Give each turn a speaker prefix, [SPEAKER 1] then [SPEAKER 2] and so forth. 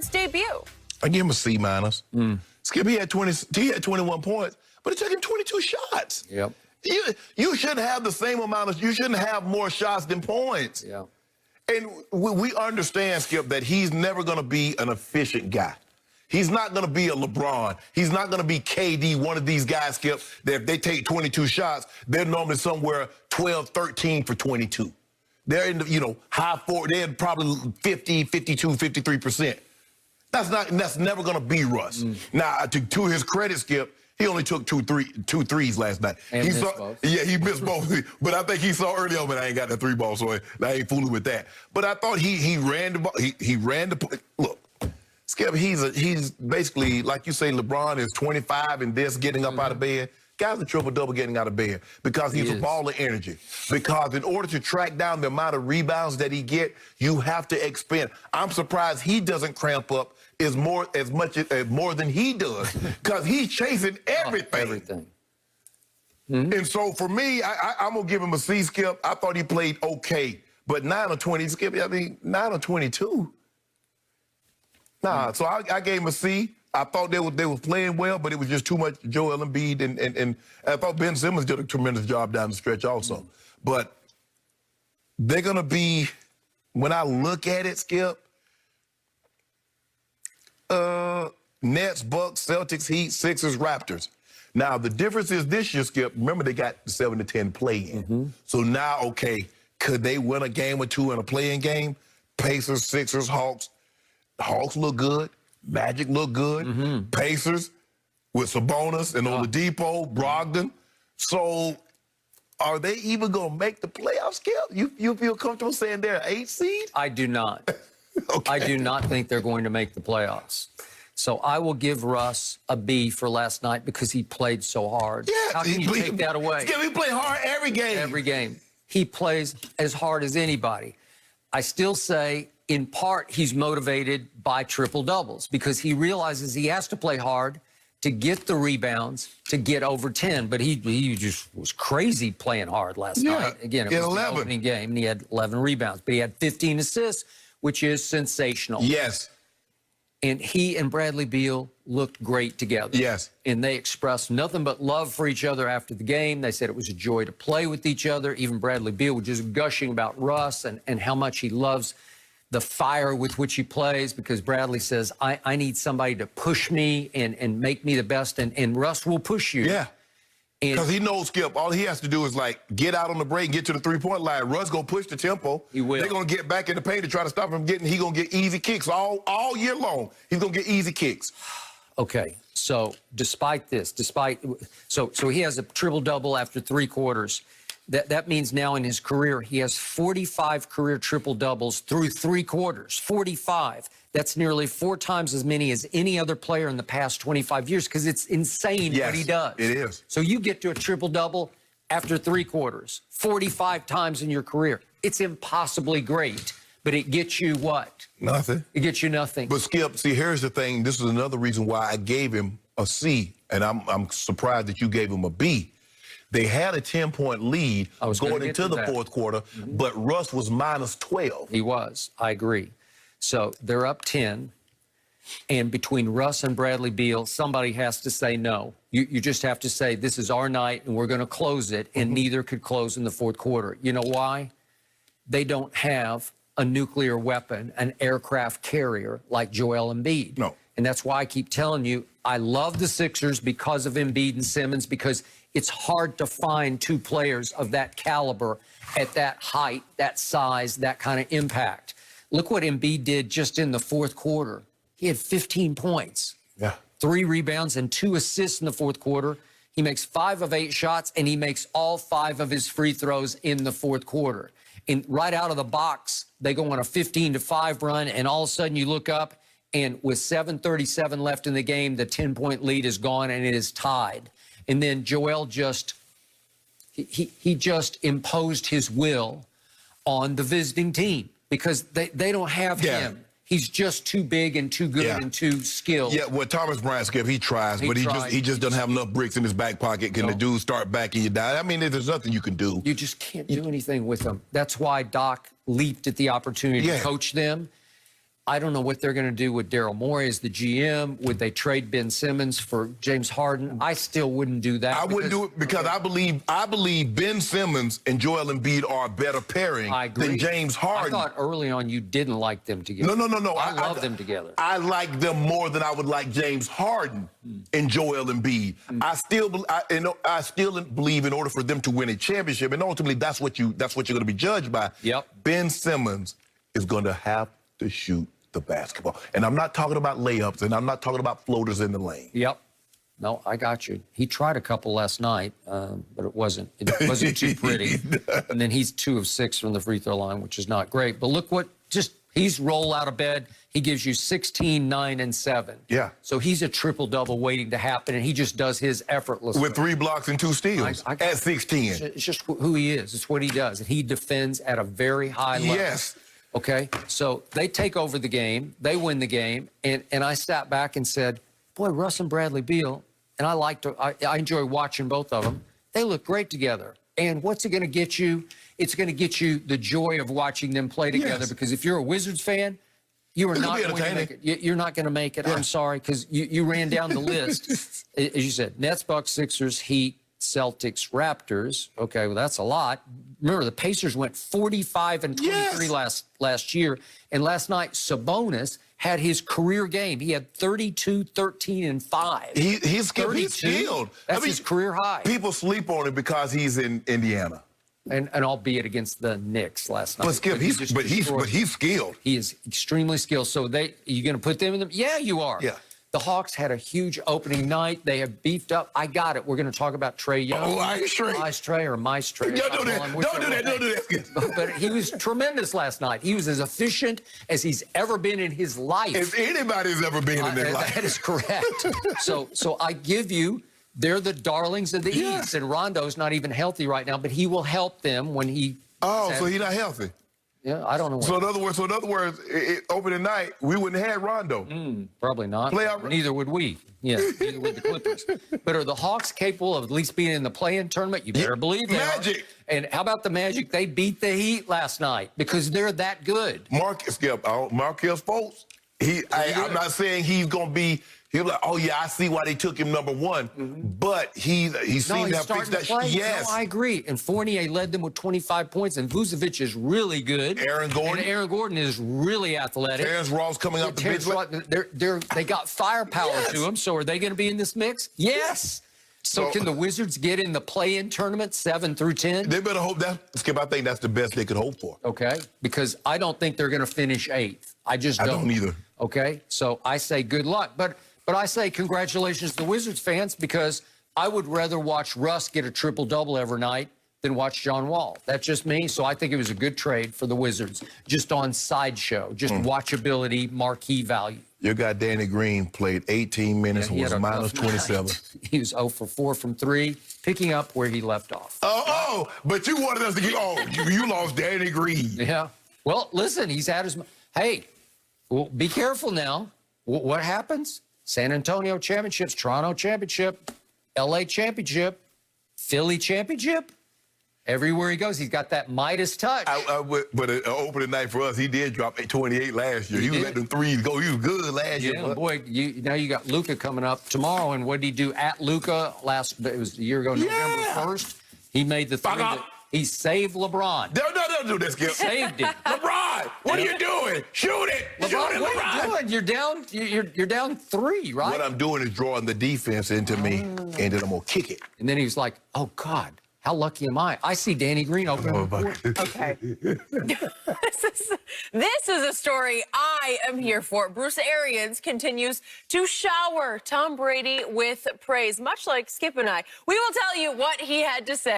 [SPEAKER 1] debut.
[SPEAKER 2] I give him a C minus. Skip, he had 21 points, but it took him 22 shots.
[SPEAKER 3] Yep.
[SPEAKER 2] You shouldn't have the same amount of, you shouldn't have more shots than points.
[SPEAKER 3] Yeah.
[SPEAKER 2] And we understand, Skip, that he's never going to be an efficient guy. He's not going to be a LeBron. He's not going to be KD, one of these guys, Skip, that if they take 22 shots, they're normally somewhere 12, 13 for 22. They're in the, high four. They're probably 50, 52, 53%. That's never going to be Russ. Now, to his credit, Skip, he only took two threes last night.
[SPEAKER 3] And missed both.
[SPEAKER 2] Yeah, he missed both. But I think he saw early on, but I ain't got the three ball, so I ain't fooling with that. But I thought he ran the ball. He ran the look. Skip, he's basically, like you say, LeBron is 25 and this getting up out of bed. Guy's a triple-double getting out of bed because he's a ball of energy. Because in order to track down the amount of rebounds that he get, you have to expend. I'm surprised he doesn't cramp up as more than he does because he's chasing everything.
[SPEAKER 3] Everything.
[SPEAKER 2] And so for me, I'm going to give him a C, Skip. I thought he played okay. But 9 of 20, Skip, 9 of 22. Nah, so I gave him a C. I thought they were playing well, but it was just too much Joel Embiid, and I thought Ben Simmons did a tremendous job down the stretch also. But they're going to be, when I look at it, Skip, Nets, Bucks, Celtics, Heat, Sixers, Raptors. Now, the difference is this year, Skip, remember they got the 7 to 10 play-in. So now, okay, could they win a game or two in a play-in game? Pacers, Sixers, Hawks. Hawks look good. Magic look good. Pacers with Sabonis and Oladipo, Brogdon. So are they even going to make the playoffs, Skip? You feel comfortable saying they're an 8 seed?
[SPEAKER 3] I do not.
[SPEAKER 2] Okay.
[SPEAKER 3] I do not think they're going to make the playoffs. So I will give Russ a B for last night because he played so hard.
[SPEAKER 2] Yeah,
[SPEAKER 3] How can you take that away?
[SPEAKER 2] Skip, he played hard every game.
[SPEAKER 3] Every game. He plays as hard as anybody. I still say, in part, he's motivated by triple-doubles because he realizes he has to play hard to get the rebounds, to get over 10. But he just was crazy playing hard last night. Again, it was the opening game, and he had 11 rebounds. But he had 15 assists, which is sensational.
[SPEAKER 2] Yes.
[SPEAKER 3] And he and Bradley Beal looked great together.
[SPEAKER 2] Yes.
[SPEAKER 3] And they expressed nothing but love for each other after the game. They said it was a joy to play with each other. Even Bradley Beal was just gushing about Russ and how much he loves the fire with which he plays, because Bradley says, I need somebody to push me and make me the best, and Russ will push you.
[SPEAKER 2] Yeah. Because he knows, Skip, all he has to do is, get out on the break, get to the three-point line. Russ going to push the tempo.
[SPEAKER 3] He will.
[SPEAKER 2] They're going to get back in the paint to try to stop him getting. He's going to get easy kicks all year long. He's going to get easy kicks.
[SPEAKER 3] Okay, so despite this, so he has a triple-double after 3 quarters. That means now in his career, he has 45 career triple-doubles through 3 quarters, 45. That's nearly 4 times as many as any other player in the past 25 years because it's insane what he does.
[SPEAKER 2] It is.
[SPEAKER 3] So you get to a triple-double after 3 quarters, 45 times in your career. It's impossibly great, but it gets you what?
[SPEAKER 2] Nothing.
[SPEAKER 3] It gets you nothing.
[SPEAKER 2] But, Skip, see, here's the thing. This is another reason why I gave him a C, and I'm surprised that you gave him a B. They had a 10-point lead going into the fourth quarter, but Russ was minus 12.
[SPEAKER 3] He was. I agree. So they're up 10, and between Russ and Bradley Beal, somebody has to say no. You just have to say, this is our night, and we're going to close it, and neither could close in the fourth quarter. You know why? They don't have a nuclear weapon, an aircraft carrier like Joel Embiid.
[SPEAKER 2] No.
[SPEAKER 3] And that's why I keep telling you, I love the Sixers because of Embiid and Simmons, because it's hard to find 2 players of that caliber at that height, that size, that kind of impact. Look what Embiid did just in the fourth quarter. He had 15 points, 3 rebounds, and 2 assists in the fourth quarter. He makes 5 of 8 shots, and he makes all 5 of his free throws in the fourth quarter. And right out of the box, they go on a 15-5 run, and all of a sudden you look up, and with 7:37 left in the game, the 10-point lead is gone, and it is tied. And then Joel just imposed his will on the visiting team because they don't have him. He's just too big and too good and too skilled.
[SPEAKER 2] Yeah, well, Thomas Bryant, Skip, he tries, but he just doesn't have enough bricks in his back pocket. Can the dude start backing you down? I mean, there's nothing you can do.
[SPEAKER 3] You just can't do anything with him. That's why Doc leaped at the opportunity to coach them. I don't know what they're going to do with Daryl Morey as the GM. Would they trade Ben Simmons for James Harden? I still wouldn't do that.
[SPEAKER 2] I wouldn't do it because I believe Ben Simmons and Joel Embiid are a better pairing than James Harden.
[SPEAKER 3] I thought early on you didn't like them together.
[SPEAKER 2] No.
[SPEAKER 3] I love them together.
[SPEAKER 2] I like them more than I would like James Harden and Joel Embiid. I still believe in order for them to win a championship, and ultimately that's what you're going to be judged by.
[SPEAKER 3] Yep.
[SPEAKER 2] Ben Simmons is going to have to shoot the basketball. And I'm not talking about layups, and I'm not talking about floaters in the lane.
[SPEAKER 3] Yep. No, I got you. He tried a couple last night, but it wasn't too pretty. And then he's 2 of 6 from the free throw line, which is not great. But look he's roll out of bed. He gives you 16, 9, and 7.
[SPEAKER 2] Yeah.
[SPEAKER 3] So he's a triple-double waiting to happen, and he just does his effortlessly.
[SPEAKER 2] With 3 blocks and 2 steals at 16.
[SPEAKER 3] It's just who he is. It's what he does. And he defends at a very high level.
[SPEAKER 2] Yes.
[SPEAKER 3] Okay, so they take over the game, they win the game, and I sat back and said, boy, Russ and Bradley Beal, and I enjoy watching both of them. They look great together. And what's it going to get you? It's going to get you the joy of watching them play together.
[SPEAKER 2] Yes.
[SPEAKER 3] Because if you're a Wizards fan, you are not going to make it. You're not going to make it. Yeah. I'm sorry, because you ran down the list. As you said, Nets, Bucks, Sixers, Heat, Celtics, Raptors. Okay, well, that's a lot. Remember, the Pacers went 45 and 23 last year. And last night, Sabonis had his career game. He had 32, 13, and 5.
[SPEAKER 2] He's skilled.
[SPEAKER 3] That's his career high.
[SPEAKER 2] People sleep on him because he's in Indiana.
[SPEAKER 3] And albeit against the Knicks last night.
[SPEAKER 2] But Skip, he's skilled.
[SPEAKER 3] He is extremely skilled. So you going to put them in them? Yeah, you are.
[SPEAKER 2] Yeah.
[SPEAKER 3] The Hawks had a huge opening night. They have beefed up. I got it. We're going to talk about Trae Young.
[SPEAKER 2] Oh, Ice Trae.
[SPEAKER 3] Or Mice Trae.
[SPEAKER 2] Don't do that. Don't do that.
[SPEAKER 3] But he was tremendous last night. He was as efficient as he's ever been in his life.
[SPEAKER 2] If anybody's ever been in their life.
[SPEAKER 3] That is correct. So I give you, they're the darlings of the East. And Rondo's not even healthy right now, but he will help them when he...
[SPEAKER 2] Oh, so he's not healthy.
[SPEAKER 3] Yeah, I don't know.
[SPEAKER 2] So in other words, opening night, we wouldn't have had Rondo.
[SPEAKER 3] Probably not. Neither would we. Yeah, neither would the Clippers. But are the Hawks capable of at least being in the play-in tournament? You better believe they
[SPEAKER 2] Magic.
[SPEAKER 3] are. And how about the Magic? They beat the Heat last night because they're that good.
[SPEAKER 2] Marcus Fultz. I'm not saying he's going to be. He's like, oh yeah, I see why they took him number 1, but he seems to have fixed that. Yes,
[SPEAKER 3] no, I agree. And Fournier led them with 25 points, and Vucevic is really good.
[SPEAKER 2] Aaron Gordon is
[SPEAKER 3] really athletic.
[SPEAKER 2] Terrence Ross coming up the bench.
[SPEAKER 3] They got firepower to them. So are they going to be in this mix? Yes. So can the Wizards get in the play-in tournament 7 through 10?
[SPEAKER 2] They better hope that. Skip, I think that's the best they could hope for.
[SPEAKER 3] Okay, because I don't think they're going to finish 8th. I don't
[SPEAKER 2] either.
[SPEAKER 3] Okay, so I say good luck, but I say congratulations to the Wizards fans because I would rather watch Russ get a triple-double every night than watch John Wall. That's just me. So I think it was a good trade for the Wizards, just on sideshow, just watchability, marquee value.
[SPEAKER 2] Your guy Danny Green played 18 minutes and was minus 27.
[SPEAKER 3] He was 0 for 4 from 3, picking up where he left off.
[SPEAKER 2] But you wanted us to get, you lost Danny Green.
[SPEAKER 3] Yeah. Well, listen, he's had his, hey, well, be careful now. What happens? San Antonio championships, Toronto championship, LA championship, Philly championship. Everywhere he goes, he's got that Midas touch.
[SPEAKER 2] But an opening night for us, he did drop 28 last year. He was letting them threes go. He was good last year.
[SPEAKER 3] Yeah, boy, now you got Luka coming up tomorrow. And what did he do at Luka it was a year ago, November 1st? He made the three. He saved LeBron.
[SPEAKER 2] Don't do this, Skip.
[SPEAKER 3] Saved it.
[SPEAKER 2] LeBron, what are you doing? Shoot it.
[SPEAKER 3] LeBron,
[SPEAKER 2] Shoot it,
[SPEAKER 3] what
[SPEAKER 2] LeBron.
[SPEAKER 3] are you doing? You're down 3, right?
[SPEAKER 2] What I'm doing is drawing the defense into me, and then I'm going to kick it.
[SPEAKER 3] And then he was like, oh, God. How lucky am I? I see Danny Green open.
[SPEAKER 1] Okay. This is a story I am here for. Bruce Arians continues to shower Tom Brady with praise, much like Skip and I. We will tell you what he had to say.